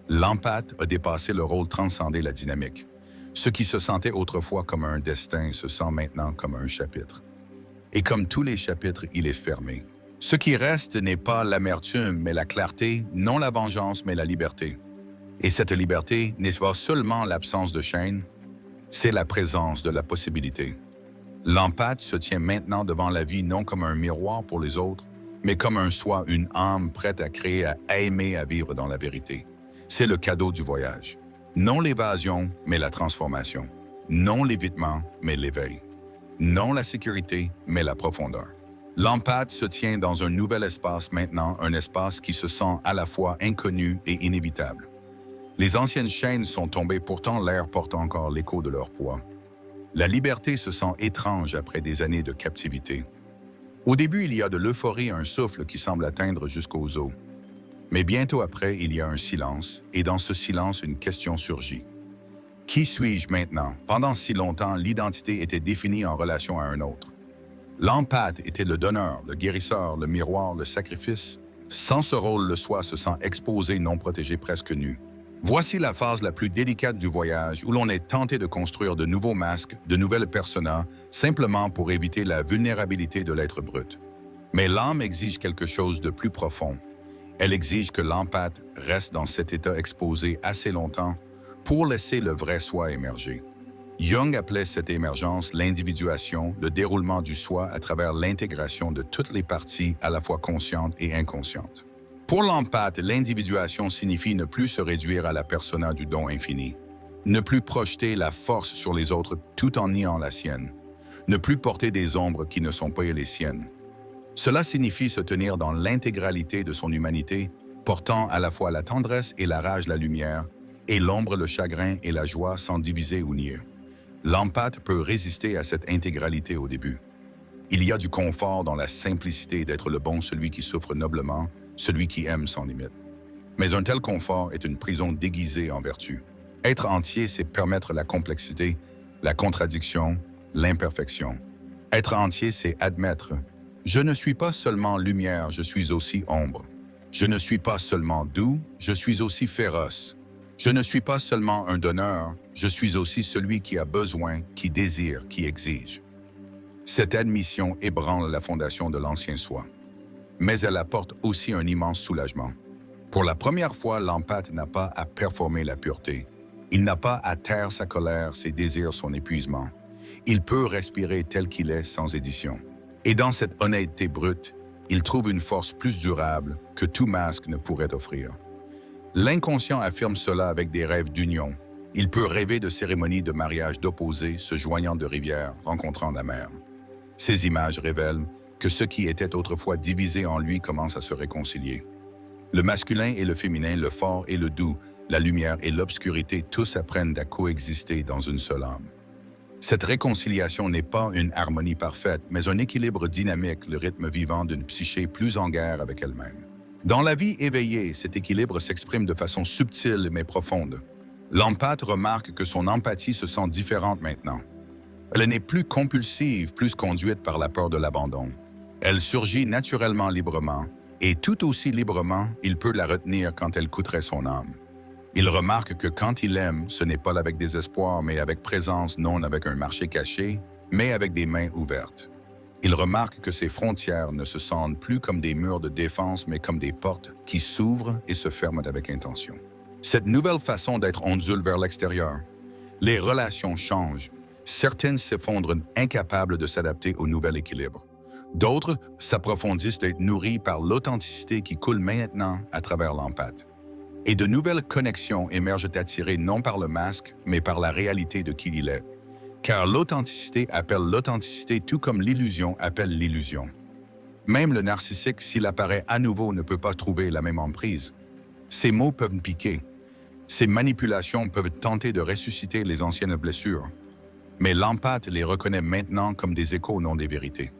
L'empathe a dépassé le rôle transcendé la dynamique. Ce qui se sentait autrefois comme un destin se sent maintenant comme un chapitre. Et comme tous les chapitres, il est fermé. Ce qui reste n'est pas l'amertume, mais la clarté, non la vengeance, mais la liberté. Et cette liberté n'est pas seulement l'absence de chaîne, c'est la présence de la possibilité. L'empathe se tient maintenant devant la vie non comme un miroir pour les autres, mais comme un soi, une âme prête à créer, à aimer, à vivre dans la vérité. C'est le cadeau du voyage. Non l'évasion, mais la transformation. Non l'évitement, mais l'éveil. Non la sécurité, mais la profondeur. L'empathe se tient dans un nouvel espace maintenant, un espace qui se sent à la fois inconnu et inévitable. Les anciennes chaînes sont tombées, pourtant l'air porte encore l'écho de leur poids. La liberté se sent étrange après des années de captivité. Au début, il y a de l'euphorie, un souffle qui semble atteindre jusqu'aux os. Mais bientôt après, il y a un silence, et dans ce silence, une question surgit. Qui suis-je maintenant? Pendant si longtemps, l'identité était définie en relation à un autre. L'empathe était le donneur, le guérisseur, le miroir, le sacrifice. Sans ce rôle, le soi se sent exposé, non protégé, presque nu. Voici la phase la plus délicate du voyage où l'on est tenté de construire de nouveaux masques, de nouvelles personas, simplement pour éviter la vulnérabilité de l'être brut. Mais l'âme exige quelque chose de plus profond. Elle exige que l'empathe reste dans cet état exposé assez longtemps pour laisser le vrai soi émerger. Jung appelait cette émergence l'individuation, le déroulement du soi à travers l'intégration de toutes les parties à la fois conscientes et inconscientes. Pour l'empathe, l'individuation signifie ne plus se réduire à la persona du don infini, ne plus projeter la force sur les autres tout en niant la sienne, ne plus porter des ombres qui ne sont pas les siennes. Cela signifie se tenir dans l'intégralité de son humanité, portant à la fois la tendresse et la rage, la lumière, et l'ombre, le chagrin et la joie sans diviser ou nier. L'empathe peut résister à cette intégralité au début. Il y a du confort dans la simplicité d'être le bon, celui qui souffre noblement, celui qui aime sans limite. Mais un tel confort est une prison déguisée en vertu. Être entier, c'est permettre la complexité, la contradiction, l'imperfection. Être entier, c'est admettre « Je ne suis pas seulement lumière, je suis aussi ombre. Je ne suis pas seulement doux, je suis aussi féroce. Je ne suis pas seulement un donneur, je suis aussi celui qui a besoin, qui désire, qui exige. » Cette admission ébranle la fondation de l'ancien soi. Mais elle apporte aussi un immense soulagement. Pour la première fois, l'empathe n'a pas à performer la pureté. Il n'a pas à taire sa colère, ses désirs, son épuisement. Il peut respirer tel qu'il est sans édition. Et dans cette honnêteté brute, il trouve une force plus durable que tout masque ne pourrait offrir. L'inconscient affirme cela avec des rêves d'union. Il peut rêver de cérémonies de mariage d'opposés se joignant de rivières, rencontrant la mer. Ces images révèlent que ce qui était autrefois divisé en lui commence à se réconcilier. Le masculin et le féminin, le fort et le doux, la lumière et l'obscurité, tous apprennent à coexister dans une seule âme. Cette réconciliation n'est pas une harmonie parfaite, mais un équilibre dynamique, le rythme vivant d'une psyché plus en guerre avec elle-même. Dans la vie éveillée, cet équilibre s'exprime de façon subtile mais profonde. L'empathe remarque que son empathie se sent différente maintenant. Elle n'est plus compulsive, plus conduite par la peur de l'abandon. Elle surgit naturellement librement, et tout aussi librement, il peut la retenir quand elle coûterait son âme. Il remarque que quand il aime, ce n'est pas avec désespoir, mais avec présence, non avec un marché caché, mais avec des mains ouvertes. Il remarque que ses frontières ne se sentent plus comme des murs de défense, mais comme des portes qui s'ouvrent et se ferment avec intention. Cette nouvelle façon d'être ondule vers l'extérieur. Les relations changent. Certaines s'effondrent, incapables de s'adapter au nouvel équilibre. D'autres s'approfondissent d'être nourries par l'authenticité qui coule maintenant à travers l'empathe. Et de nouvelles connexions émergent attirées non par le masque, mais par la réalité de qui il est. Car l'authenticité appelle l'authenticité tout comme l'illusion appelle l'illusion. Même le narcissique, s'il apparaît à nouveau, ne peut pas trouver la même emprise. Ces mots peuvent piquer. Ces manipulations peuvent tenter de ressusciter les anciennes blessures. Mais l'empathe les reconnaît maintenant comme des échos, non des vérités.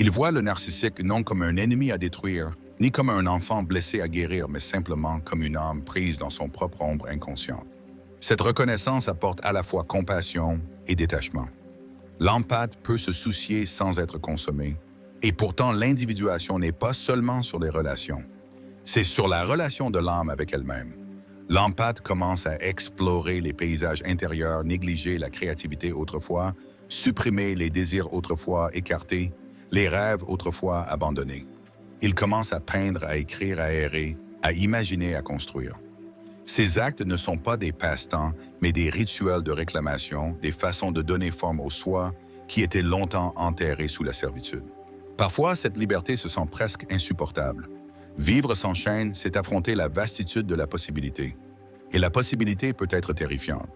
Il voit le narcissique non comme un ennemi à détruire, ni comme un enfant blessé à guérir, mais simplement comme une âme prise dans son propre ombre inconsciente. Cette reconnaissance apporte à la fois compassion et détachement. L'empathe peut se soucier sans être consommé, et pourtant l'individuation n'est pas seulement sur les relations. C'est sur la relation de l'âme avec elle-même. L'empathe commence à explorer les paysages intérieurs, négliger la créativité autrefois, supprimer les désirs autrefois écartés, les rêves autrefois abandonnés. Il commence à peindre, à écrire, à errer, à imaginer, à construire. Ces actes ne sont pas des passe-temps, mais des rituels de réclamation, des façons de donner forme au soi qui étaient longtemps enterrés sous la servitude. Parfois, cette liberté se sent presque insupportable. Vivre sans chaîne, c'est affronter la vastitude de la possibilité. Et la possibilité peut être terrifiante.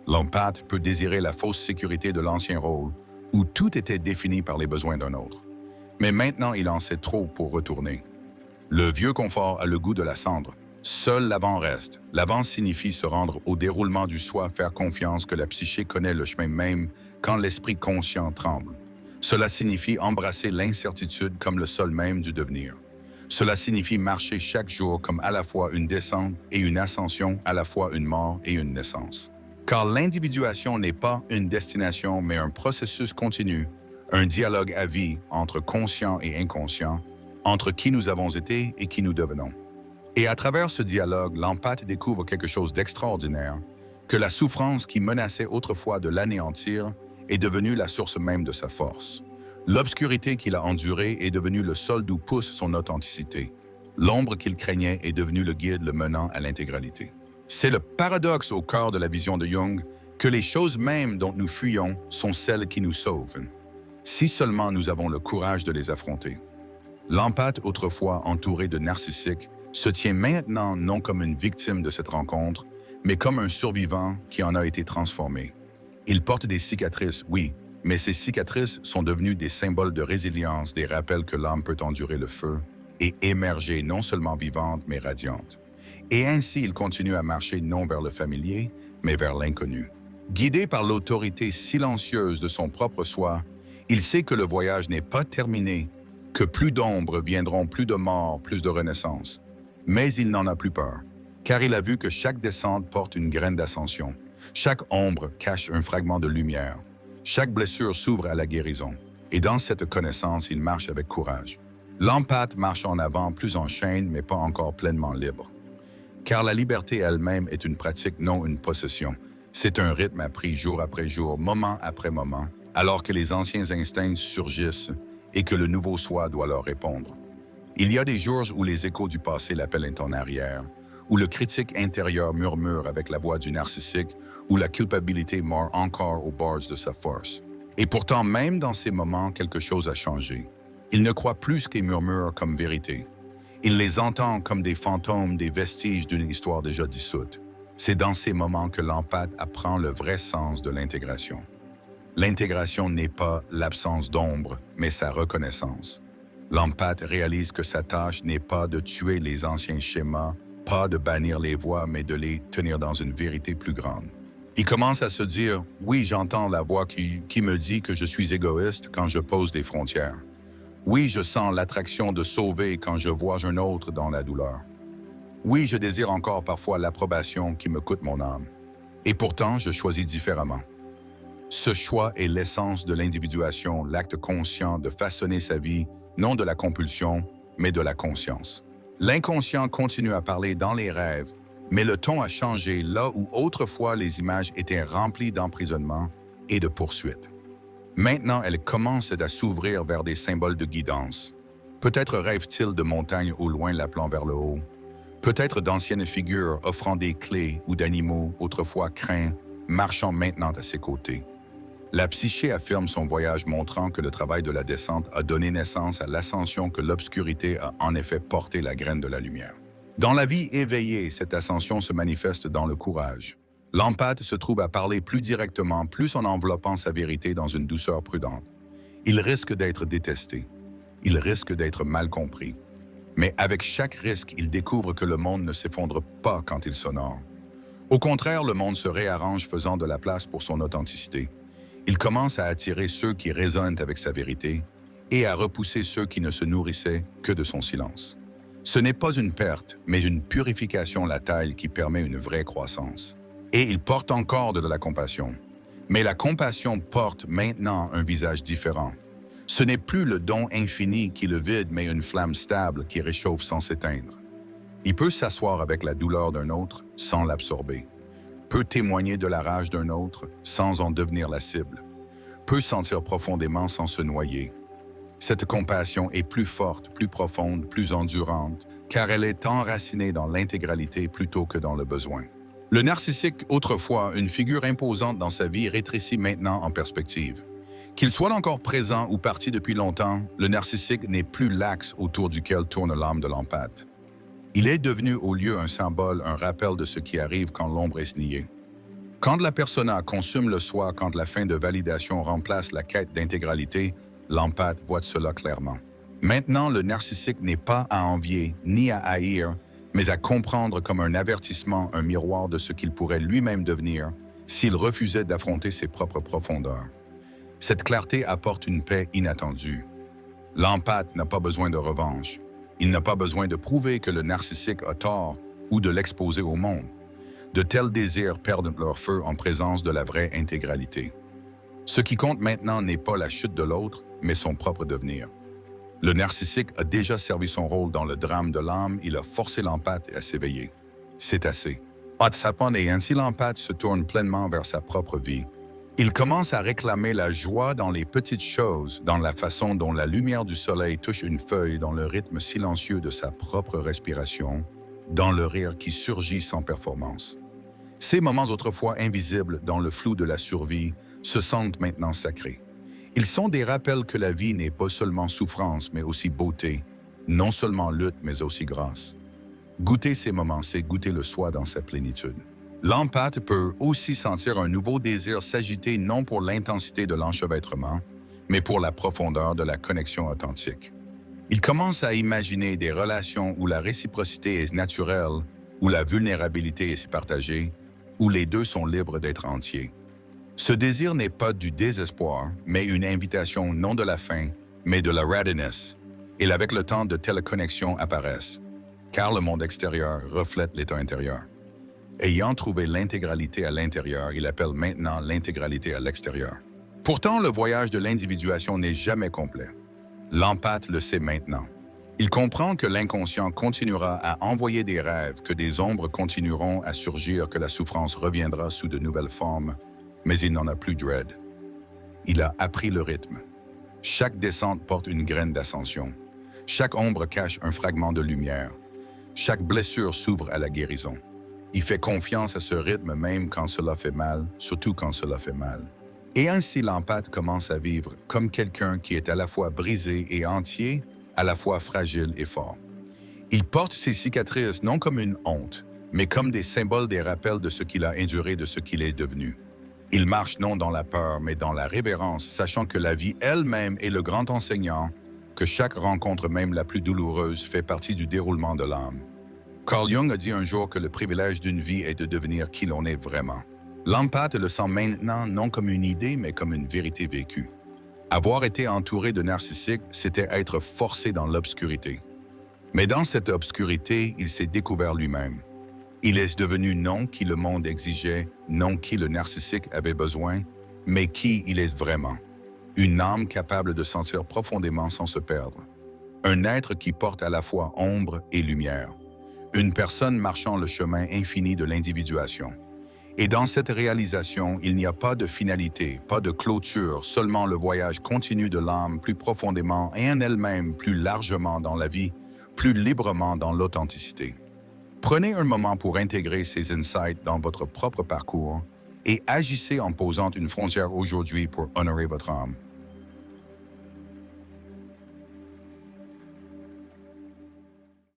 L'empathe peut désirer la fausse sécurité de l'ancien rôle, où tout était défini par les besoins d'un autre. Mais maintenant, il en sait trop pour retourner. Le vieux confort a le goût de la cendre. Seul l'avant reste. L'avant signifie se rendre au déroulement du soi, faire confiance que la psyché connaît le chemin même quand l'esprit conscient tremble. Cela signifie embrasser l'incertitude comme le sol même du devenir. Cela signifie marcher chaque jour comme à la fois une descente et une ascension, à la fois une mort et une naissance. Car l'individuation n'est pas une destination, mais un processus continu, un dialogue à vie entre conscient et inconscient, entre qui nous avons été et qui nous devenons. Et à travers ce dialogue, l'empathe découvre quelque chose d'extraordinaire, que la souffrance qui menaçait autrefois de l'anéantir est devenue la source même de sa force. L'obscurité qu'il a endurée est devenue le sol d'où pousse son authenticité. L'ombre qu'il craignait est devenue le guide le menant à l'intégralité. C'est le paradoxe au cœur de la vision de Jung que les choses mêmes dont nous fuyons sont celles qui nous sauvent, si seulement nous avons le courage de les affronter. L'empathe, autrefois entouré de narcissiques, se tient maintenant non comme une victime de cette rencontre, mais comme un survivant qui en a été transformé. Il porte des cicatrices, oui, mais ces cicatrices sont devenues des symboles de résilience, des rappels que l'âme peut endurer le feu et émerger non seulement vivante, mais radiante. Et ainsi, il continue à marcher non vers le familier, mais vers l'inconnu. Guidé par l'autorité silencieuse de son propre soi, il sait que le voyage n'est pas terminé, que plus d'ombres viendront, plus de morts, plus de renaissance. Mais il n'en a plus peur, car il a vu que chaque descente porte une graine d'ascension. Chaque ombre cache un fragment de lumière. Chaque blessure s'ouvre à la guérison. Et dans cette connaissance, il marche avec courage. L'empathe marche en avant, plus en chaîne, mais pas encore pleinement libre. Car la liberté elle-même est une pratique, non une possession. C'est un rythme appris jour après jour, moment après moment, alors que les anciens instincts surgissent et que le nouveau soi doit leur répondre. Il y a des jours où les échos du passé l'appellent en arrière, où le critique intérieur murmure avec la voix du narcissique, où la culpabilité mord encore aux bords de sa force. Et pourtant, même dans ces moments, quelque chose a changé. Il ne croit plus ce qu'ils murmurent comme vérité. Il les entend comme des fantômes, des vestiges d'une histoire déjà dissoute. C'est dans ces moments que l'empathe apprend le vrai sens de l'intégration. L'intégration n'est pas l'absence d'ombre, mais sa reconnaissance. L'empathe réalise que sa tâche n'est pas de tuer les anciens schémas, pas de bannir les voix, mais de les tenir dans une vérité plus grande. Il commence à se dire « Oui, j'entends la voix qui me dit que je suis égoïste quand je pose des frontières. Oui, je sens l'attraction de sauver quand je vois un autre dans la douleur. Oui, je désire encore parfois l'approbation qui me coûte mon âme. Et pourtant, je choisis différemment. » Ce choix est l'essence de l'individuation, l'acte conscient de façonner sa vie, non de la compulsion, mais de la conscience. L'inconscient continue à parler dans les rêves, mais le ton a changé là où autrefois les images étaient remplies d'emprisonnement et de poursuites. Maintenant, elles commencent à s'ouvrir vers des symboles de guidance. Peut-être rêve-t-il de montagnes au loin l'appelant vers le haut. Peut-être d'anciennes figures offrant des clés ou d'animaux autrefois craints, marchant maintenant à ses côtés. La psyché affirme son voyage montrant que le travail de la descente a donné naissance à l'ascension, que l'obscurité a en effet porté la graine de la lumière. Dans la vie éveillée, cette ascension se manifeste dans le courage. L'empathe se trouve à parler plus directement, plus en enveloppant sa vérité dans une douceur prudente. Il risque d'être détesté. Il risque d'être mal compris. Mais avec chaque risque, il découvre que le monde ne s'effondre pas quand il s'honore. Au contraire, le monde se réarrange faisant de la place pour son authenticité. Il commence à attirer ceux qui résonnent avec sa vérité et à repousser ceux qui ne se nourrissaient que de son silence. Ce n'est pas une perte, mais une purification latente qui permet une vraie croissance. Et il porte encore de la compassion. Mais la compassion porte maintenant un visage différent. Ce n'est plus le don infini qui le vide, mais une flamme stable qui réchauffe sans s'éteindre. Il peut s'asseoir avec la douleur d'un autre sans l'absorber. Peut témoigner de la rage d'un autre sans en devenir la cible. Peut sentir profondément sans se noyer. Cette compassion est plus forte, plus profonde, plus endurante, car elle est enracinée dans l'intégralité plutôt que dans le besoin. Le narcissique, autrefois une figure imposante dans sa vie, rétrécit maintenant en perspective. Qu'il soit encore présent ou parti depuis longtemps, le narcissique n'est plus l'axe autour duquel tourne l'âme de l'empathe. Il est devenu au lieu un symbole, un rappel de ce qui arrive quand l'ombre est niée. Quand la persona consume le soi, quand la fin de validation remplace la quête d'intégralité, l'empathe voit cela clairement. Maintenant, le narcissique n'est pas à envier ni à haïr, mais à comprendre comme un avertissement, un miroir de ce qu'il pourrait lui-même devenir s'il refusait d'affronter ses propres profondeurs. Cette clarté apporte une paix inattendue. L'empathe n'a pas besoin de revanche. Il n'a pas besoin de prouver que le narcissique a tort ou de l'exposer au monde. De tels désirs perdent leur feu en présence de la vraie intégralité. Ce qui compte maintenant n'est pas la chute de l'autre, mais son propre devenir. Le narcissique a déjà servi son rôle dans le drame de l'âme, il a forcé l'empathe à s'éveiller. C'est assez. Et ainsi l'empathe se tourne pleinement vers sa propre vie. Il commence à réclamer la joie dans les petites choses, dans la façon dont la lumière du soleil touche une feuille, dans le rythme silencieux de sa propre respiration, dans le rire qui surgit sans performance. Ces moments autrefois invisibles dans le flou de la survie se sentent maintenant sacrés. Ils sont des rappels que la vie n'est pas seulement souffrance, mais aussi beauté, non seulement lutte, mais aussi grâce. Goûter ces moments, c'est goûter le soi dans sa plénitude. L'empathe peut aussi sentir un nouveau désir s'agiter non pour l'intensité de l'enchevêtrement, mais pour la profondeur de la connexion authentique. Il commence à imaginer des relations où la réciprocité est naturelle, où la vulnérabilité est partagée, où les deux sont libres d'être entiers. Ce désir n'est pas du désespoir, mais une invitation non de la faim, mais de la readiness. Et avec le temps, de telles connexions apparaissent, car le monde extérieur reflète l'état intérieur. Ayant trouvé l'intégralité à l'intérieur, il appelle maintenant l'intégralité à l'extérieur. Pourtant, le voyage de l'individuation n'est jamais complet. L'empathe le sait maintenant. Il comprend que l'inconscient continuera à envoyer des rêves, que des ombres continueront à surgir, que la souffrance reviendra sous de nouvelles formes, mais il n'en a plus dread. Il a appris le rythme. Chaque descente porte une graine d'ascension. Chaque ombre cache un fragment de lumière. Chaque blessure s'ouvre à la guérison. Il fait confiance à ce rythme même quand cela fait mal, surtout quand cela fait mal. Et ainsi l'empathe commence à vivre comme quelqu'un qui est à la fois brisé et entier, à la fois fragile et fort. Il porte ses cicatrices non comme une honte, mais comme des symboles, des rappels de ce qu'il a enduré, de ce qu'il est devenu. Il marche non dans la peur, mais dans la révérence, sachant que la vie elle-même est le grand enseignant, que chaque rencontre, même la plus douloureuse, fait partie du déroulement de l'âme. Carl Jung a dit un jour que le privilège d'une vie est de devenir qui l'on est vraiment. L'empathe le sent maintenant non comme une idée, mais comme une vérité vécue. Avoir été entouré de narcissiques, c'était être forcé dans l'obscurité. Mais dans cette obscurité, il s'est découvert lui-même. Il est devenu non qui le monde exigeait, non qui le narcissique avait besoin, mais qui il est vraiment. Une âme capable de sentir profondément sans se perdre. Un être qui porte à la fois ombre et lumière. Une personne marchant le chemin infini de l'individuation. Et dans cette réalisation, il n'y a pas de finalité, pas de clôture, seulement le voyage continu de l'âme plus profondément et en elle-même plus largement dans la vie, plus librement dans l'authenticité. Prenez un moment pour intégrer ces insights dans votre propre parcours et agissez en posant une frontière aujourd'hui pour honorer votre âme.